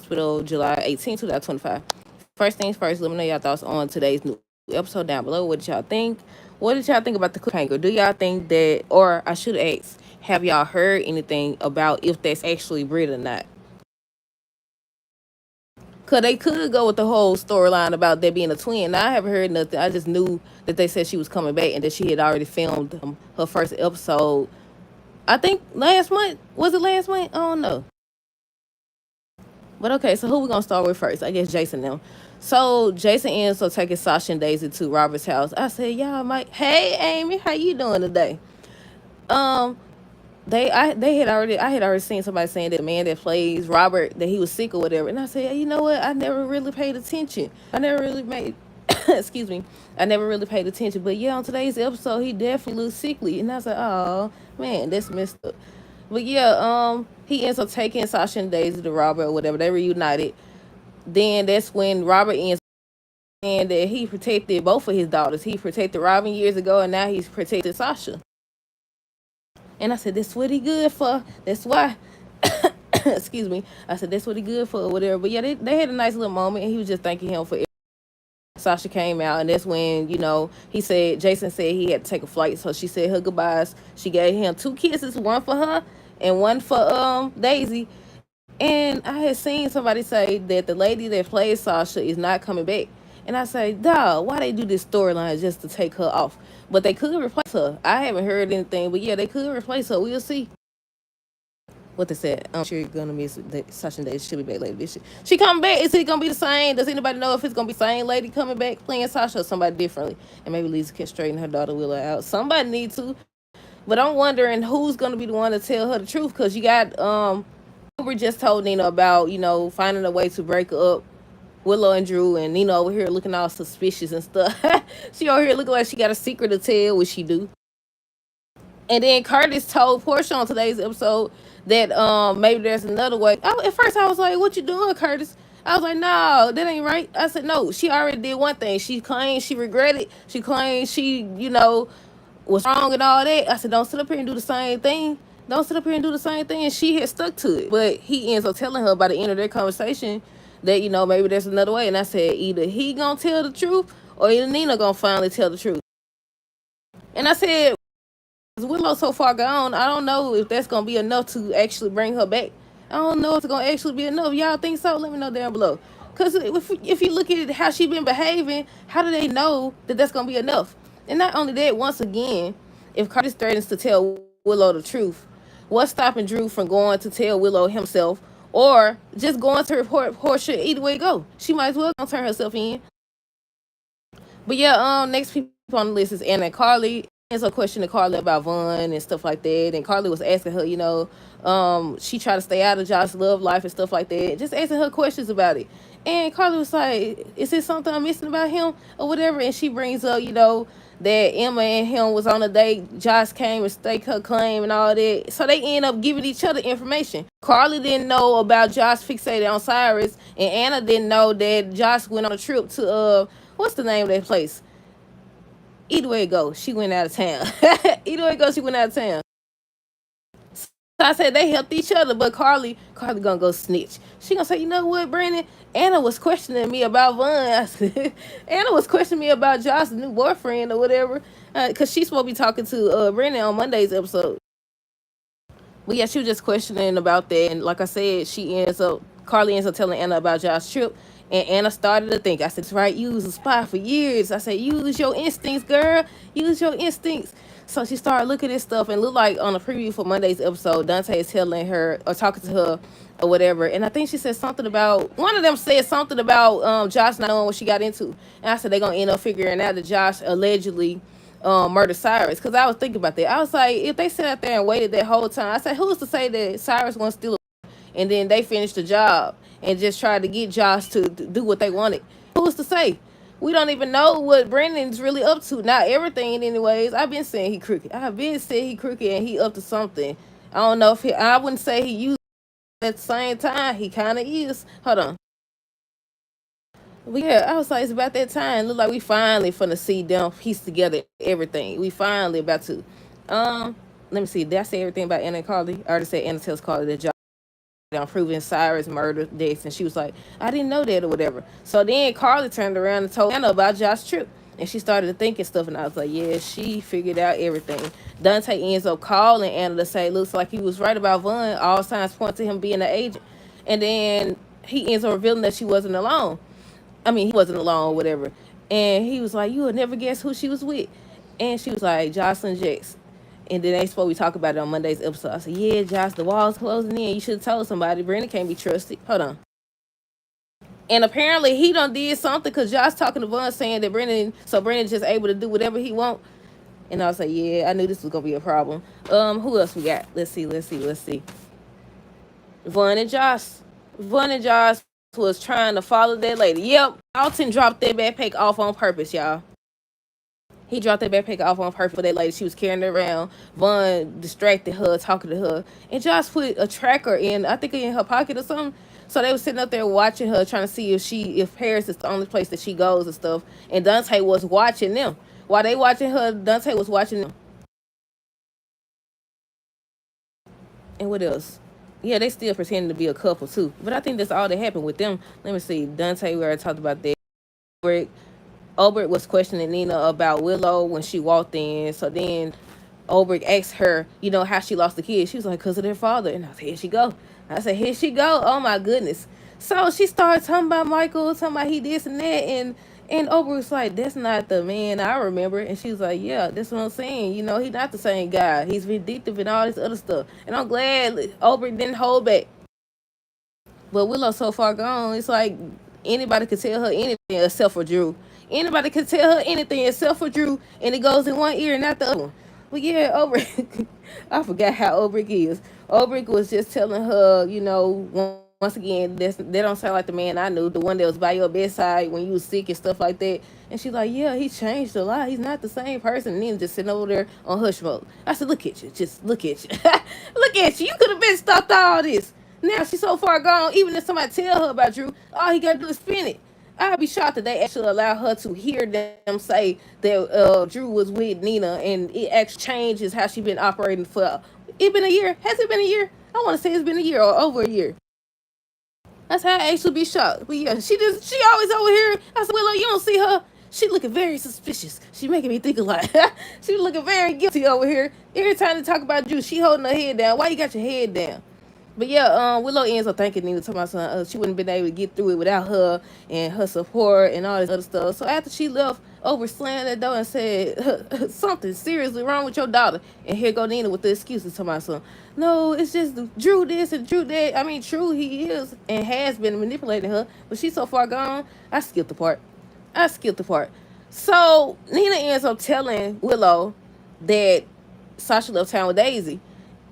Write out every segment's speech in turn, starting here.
Hospital, July 18, 2025. First things first, let me know y'all thoughts on today's new episode down below. What did y'all think? What did y'all think about the cliffhanger? Do y'all think that, or I should ask, have y'all heard anything about if that's actually Brit or not? Cause they could go with the whole storyline about there being a twin. Now, I haven't heard nothing. I just knew that they said she was coming back and that she had already filmed her first episode. I think last month. Was it last month? I don't know. But okay, so who we gonna start with first? I guess Jason now. So Jason ends up taking Sasha and Daisy to Robert's house. I said, y'all might. Hey, Amy, how you doing today? Um, I had already seen somebody saying that the man that plays Robert, that he was sick or whatever, and I said, you know what, I never really paid attention. I never really made excuse me, I never really paid attention. But yeah, on today's episode he definitely looked sickly, and I was like, oh man, that's messed up. But yeah, he ends up taking Sasha and Daisy to Robert or whatever. They reunited. Then that's when Robert ends up saying that he protected both of his daughters. He protected Robin years ago, and now he's protected Sasha. And I said, that's what he good for. That's why. Excuse me. I said, that's what he good for or whatever. But yeah, they had a nice little moment, and he was just thanking him for it. Sasha came out, and that's when, Jason said he had to take a flight, so she said her goodbyes. She gave him 2 kisses, one for her and one for Daisy. And I had seen somebody say that the lady that plays Sasha is not coming back. And I say, dawg, why they do this storyline just to take her off? But they could replace her. I haven't heard anything, but yeah, they could replace her. We'll see. What they said. I'm sure you're gonna miss Sasha and Daisy. She'll be back later this year. She coming back. Is it gonna be the same? Does anybody know if it's gonna be the same lady coming back playing Sasha or somebody differently? And maybe Lisa can straighten her daughter Willow out. Somebody need to. But I'm wondering who's gonna be the one to tell her the truth, because you got Amber just told Nina about, finding a way to break up Willow and Drew, and Nina over here looking all suspicious and stuff. She over here looking like she got a secret to tell, what she do. And then Curtis told Portia on today's episode that maybe there's another way. At first I was like, what you doing, Curtis? I was like, no, that ain't right. I said, no, she already did one thing. She claimed she regretted. She claimed she, was wrong and all that. I said, don't sit up here and do the same thing. Don't sit up here and do the same thing. And she had stuck to it. But he ends up telling her by the end of their conversation that, maybe there's another way. And I said, either he gonna tell the truth or either Nina gonna finally tell the truth. And I said, Willow so far gone, I don't know if that's gonna be enough to actually bring her back. I don't know if it's gonna actually be enough. Y'all think so? Let me know down below. Because if you look at how she been behaving, how do they know that that's gonna be enough? And not only that, once again, if Curtis threatens to tell Willow the truth, what's stopping Drew from going to tell Willow himself, or just going to report Portia? Either way it go, she might as well turn herself in. But yeah, next people on the list is Anna and Carly. Ends up questioning Carly about Vaughn and stuff like that. And Carly was asking her, she tried to stay out of Josh's love life and stuff like that. Just asking her questions about it. And Carly was like, is there something I'm missing about him or whatever? And she brings up, that Emma and him was on a date. Josh came and staked her claim and all that. So they end up giving each other information. Carly didn't know about Josh fixated on Cyrus. And Anna didn't know that Josh went on a trip to, what's the name of that place? Either way it goes, she went out of town. Either way it goes, she went out of town. So I said they helped each other, but Carly gonna go snitch. She gonna say, you know what, Brandon? Anna was questioning me about Vaughn. Anna was questioning me about Josh's new boyfriend or whatever, because she's supposed to be talking to Brandon on Monday's episode. But yeah, she was just questioning about that, and like I said, Carly ends up telling Anna about Josh's trip. And Anna started to think. I said, that's right, you was a spy for years. I said, use your instincts, girl. Use your instincts. So she started looking at stuff, and looked like on the preview for Monday's episode, Dante is telling her or talking to her or whatever. And I think she said something about, one of them said something about Josh not knowing what she got into. And I said, they're going to end up figuring out that Josh allegedly murdered Cyrus. Because I was thinking about that. I was like, if they sat out there and waited that whole time, I said, who's to say that Cyrus won't steal and then they finished the job and just tried to get Josh to do what they wanted? Who's to say? We don't even know what Brandon's really up to. Not everything, anyways. I've been saying he crooked. And he up to something. I don't know if I wouldn't say he used at the same time. He kind of is. Hold on. But yeah, I was like, it's about that time. Look like we finally finna see them piece together everything. We finally about to. Let me see. Did I say everything about Anna and Carly? I already said Anna tells Carly that Josh on proving Cyrus murdered Dex, and she was like, I didn't know that or whatever. So then Carly turned around and told Anna about Josh's trip. And she started to think and stuff, and I was like, yeah, she figured out everything. Dante ends up calling Anna to say, looks like he was right about Vaughn. All signs point to him being an agent. And then he ends up revealing that she wasn't alone. I mean, he wasn't alone or whatever. And he was like, you would never guess who she was with. And she was like, Jocelyn Jex. And then they supposed we talk about it on Monday's episode. I said, yeah, Josh, the wall's closing in. You should have told somebody. Brandon can't be trusted. Hold on. And apparently he done did something because Josh talking to Vaughn saying that Brandon just able to do whatever he want. And I was like, yeah, I knew this was going to be a problem. Who else we got? Let's see. Vaughn and Josh was trying to follow that lady. Yep, Alton dropped that backpack off on purpose, y'all. He dropped that backpack off on purpose for that lady. She was carrying it around. Vaughn distracted her, talking to her. And Josh put a tracker in, I think in her pocket or something. So they were sitting up there watching her, trying to see if Paris is the only place that she goes and stuff. And Dante was watching them. While they watching her, Dante was watching them. And what else? Yeah, they still pretending to be a couple too. But I think that's all that happened with them. Let me see. Dante, we already talked about that. Obert was questioning Nina about Willow when she walked in. So then Obert asked her, how she lost the kid. She was like, because of their father. And I said, here she go. Here she go. Oh my goodness. So she started talking about Michael, talking about he this and that. And Obert was like, that's not the man I remember. And she was like, yeah, that's what I'm saying. He's not the same guy. He's vindictive and all this other stuff. And I'm glad Obert didn't hold back. But Willow so far gone, it's like anybody could tell her anything except for Drew. Anybody could tell her anything except for Drew, and it goes in one ear and not the other one. But yeah, Obrick, I forgot how Obrick is. Obrick was just telling her, once again, that don't sound like the man I knew, the one that was by your bedside when you was sick and stuff like that. And she's like, yeah, he changed a lot. He's not the same person. And then just sitting over there on hush mode. I said, look at you. Just look at you. Look at you. You could have been stopped all this. Now she's so far gone, even if somebody tell her about Drew, all he got to do is spin it. I'd be shocked that they actually allow her to hear them say that Drew was with Nina, and it actually changes how she been operating for. It been a year? Has it been a year? I want to say it's been a year or over a year. That's how I actually be shocked. But yeah, she always over here. I said, Willow, you don't see her? She looking very suspicious. She making me think a lot. She looking very guilty over here. Every time they talk about Drew, she holding her head down. Why you got your head down? But yeah, Willow ends up thanking Nina, talking about she wouldn't have been able to get through it without her and her support and all this other stuff. So after she left, Over slammed that door and said, something seriously wrong with your daughter. And here go Nina with the excuses to my son. No, it's just Drew this and Drew that. I mean, true, he is and has been manipulating her, but she's so far gone. I skipped the part. So Nina ends up telling Willow that Sasha left town with Daisy.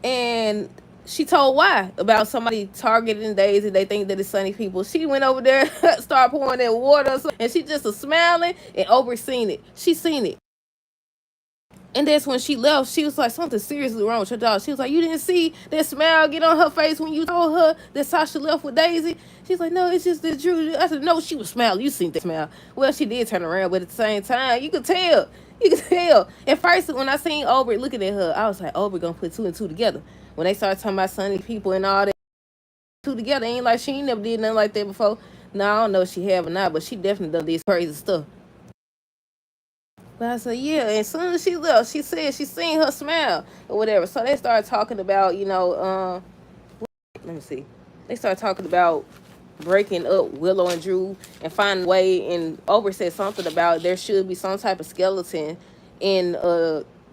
And she told why about somebody targeting Daisy. They think that it's Sunny people. She went over there, started pouring that water, and she just was smiling, and Oprah seen it. She seen it. And that's when she left. She was like, something seriously wrong with your daughter. She was like, you didn't see that smile get on her face when you told her that Sasha left with Daisy? She's like, no, it's just that Drew. I said, no, she was smiling. You seen that smile. Well, she did turn around, but at the same time, you could tell. At first, when I seen Oprah looking at her, I was like, Oprah gonna put 2 and 2 together. When they started talking about Sunny people and all that, 2 together, ain't like she ain't never did nothing like that before. No, I don't know if she have or not, but she definitely done this crazy stuff. But I said, yeah, and as soon as she left, she said she seen her smile or whatever. So they started talking about, let me see. They started talking about breaking up Willow and Drew and finding a way. And Oprah said something about there should be some type of skeleton in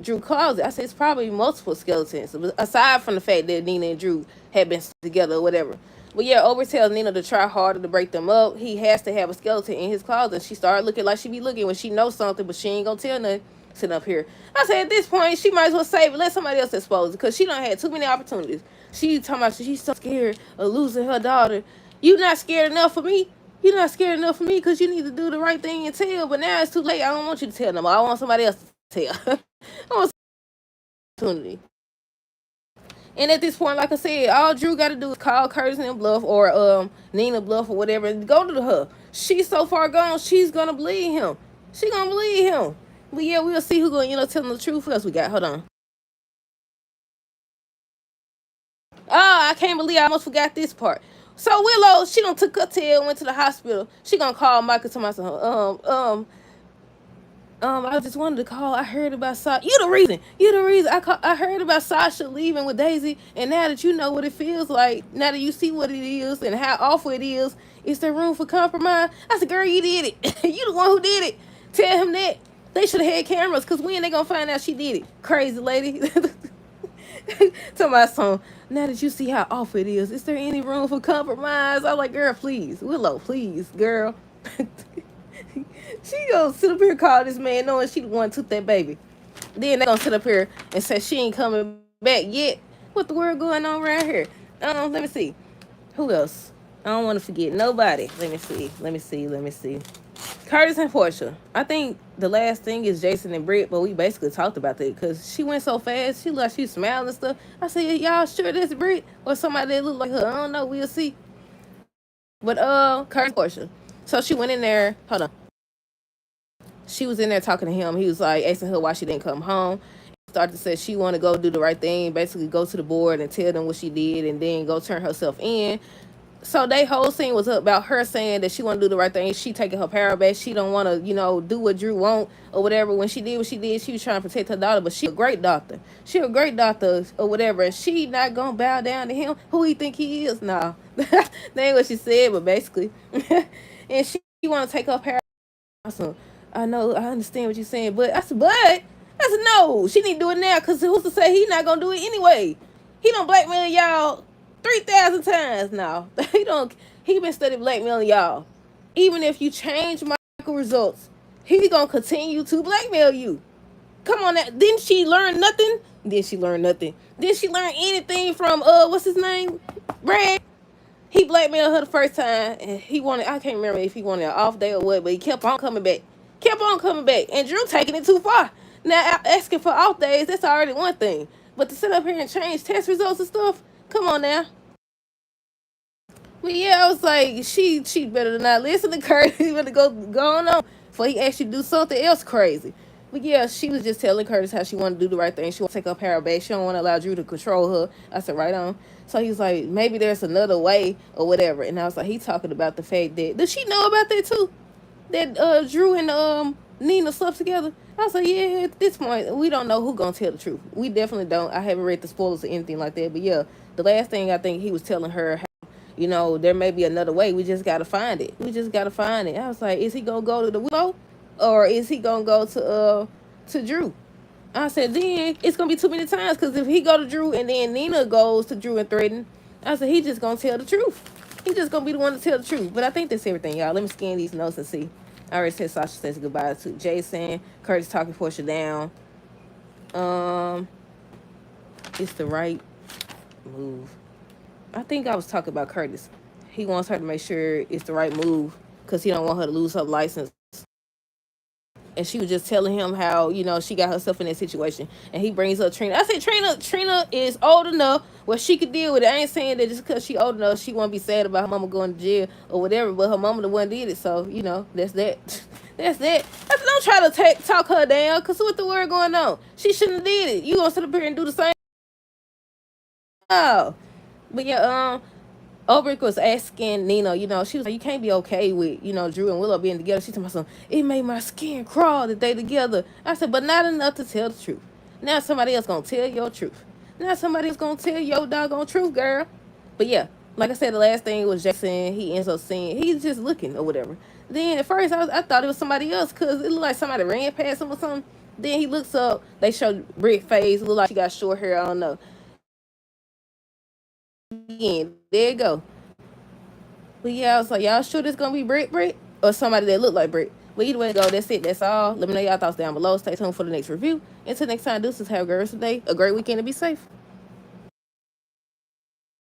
Drew closet. I said it's probably multiple skeletons, aside from the fact that Nina and Drew had been together or whatever. But yeah, Oprah tells Nina to try harder to break them up. He has to have a skeleton in his closet. She started looking like she be looking when she knows something, but she ain't gonna tell nothing. Sitting up here, I said at this point she might as well save it. Let somebody else expose it, because she done had too many opportunities. She talking about she's so scared of losing her daughter. You not scared enough for me? You're not scared enough for me because you need to do the right thing and tell. But now it's too late. I don't want you to tell them. I want somebody else to tell. I want opportunity. And at this point, like I said, all Drew got to do is call Curtis and bluff, or Nina bluff, or whatever, and go to her. She's so far gone, she's going to believe him. She going to believe him. But yeah, we'll see who going to tell them the truth. What else we got? Hold on. I can't believe I almost forgot this part. So Willow, she done took her tail, went to the hospital. She gonna call Michael to my son. I just wanted to call. I heard about Sasha. You the reason. You the reason. I heard about Sasha leaving with Daisy, and now that you know what it feels like, now that you see what it is and how awful it is there room for compromise? I said, girl, you did it. You the one who did it. Tell him that. They should have had cameras, because when they gonna find out she did it? Crazy lady. To my son, now that you see how awful it is there any room for compromise? I'm like, girl, please. Willow, please, girl. She gonna sit up here and call this man knowing she the one took that baby. Then they gonna sit up here and say she ain't coming back yet. What the world going on around here? Let me see. Who else? I don't want to forget nobody. Let me see. Curtis and Portia. I think the last thing is Jason and Britt, but we basically talked about that because she went so fast. She looked like she smiled and stuff. I said, y'all sure that's Britt or somebody that look like her? I don't know. We'll see. But Curtis and Portia. So she went in there. Hold on. She was in there talking to him. He was like asking her why she didn't come home. Started to say she want to go do the right thing, basically go to the board and tell them what she did, and then go turn herself in. So they whole scene was about her saying that she want to do the right thing. She taking her power back. She don't want to, do what Drew want or whatever. When she did what she did, she was trying to protect her daughter. But she a great doctor. She a great doctor or whatever. And she not gonna bow down to him. Who he think he is? No, that ain't what she said. But basically, and she want to take her power. Awesome. I know, I understand what you're saying, but I said, no, she need to do it now, because who's to say he not gonna do it anyway? He don't blackmail y'all 3,000 times now. He been studying blackmailing y'all. Even if you change Michael results, he gonna continue to blackmail you. Come on now. Didn't she learn nothing? Did she learn anything from what's his name? Brad. He blackmailed her the first time, and I can't remember if he wanted an off day or what, but he kept on coming back. And Drew taking it too far. Now, asking for off days, that's already one thing. But to sit up here and change test results and stuff, come on now. But yeah, I was like, she better not listen to Curtis. He better go on before he actually do something else crazy. But yeah, she was just telling Curtis how she wanted to do the right thing. She want to take her power back. She don't want to allow Drew to control her. I said, right on. So he was like, maybe there's another way or whatever. And I was like, he talking about the fact that, does she know about that too? That Drew and Nina slept together? I was like, yeah, at this point, we don't know who gonna tell the truth. We definitely don't. I haven't read the spoilers or anything like that. But yeah, the last thing I think he was telling her, there may be another way. We just gotta find it. I was like, is he gonna go to the Willow, or is he gonna go to Drew? I said, then it's gonna be too many times, because if he go to Drew and then Nina goes to Drew and threaten, I said, he just gonna tell the truth. He just gonna be the one to tell the truth. But I think that's everything, y'all. Let me scan these notes and see. I already said Sasha says goodbye to Jason. Curtis talking Portia down. It's the right move. I think I was talking about Curtis. He wants her to make sure it's the right move, because he don't want her to lose her license. And she was just telling him how, she got herself in that situation. And he brings up Trina. I said, Trina is old enough where she could deal with it. I ain't saying that just because she old enough, she won't be sad about her mama going to jail or whatever. But her mama the one did it. So, that's that. That's that. I said, don't try to talk her down, because what the word going on? She shouldn't have did it. You going to sit up here and do the same? Oh. But yeah, Ulrich was asking Nina, she was like, you can't be okay with, Drew and Willow being together. She told me something, it made my skin crawl that they together. I said, but not enough to tell the truth. Now somebody else gonna tell your truth. Now somebody else gonna tell your doggone truth, girl. But yeah, like I said, the last thing was Jackson. He ends up seeing, he's just looking or whatever. Then at first I thought it was somebody else, because it looked like somebody ran past him or something. Then he looks up, they showed Britt's face, it looked like she got short hair, I don't know. Again, there you go. But yeah, I was like, y'all sure this gonna be Britt? Or somebody that look like Britt? But either way, go, that's it, that's all. Let me know y'all thoughts down below. Stay tuned for the next review. Until next time, deuces, have a great rest of the day, a great weekend, and be safe.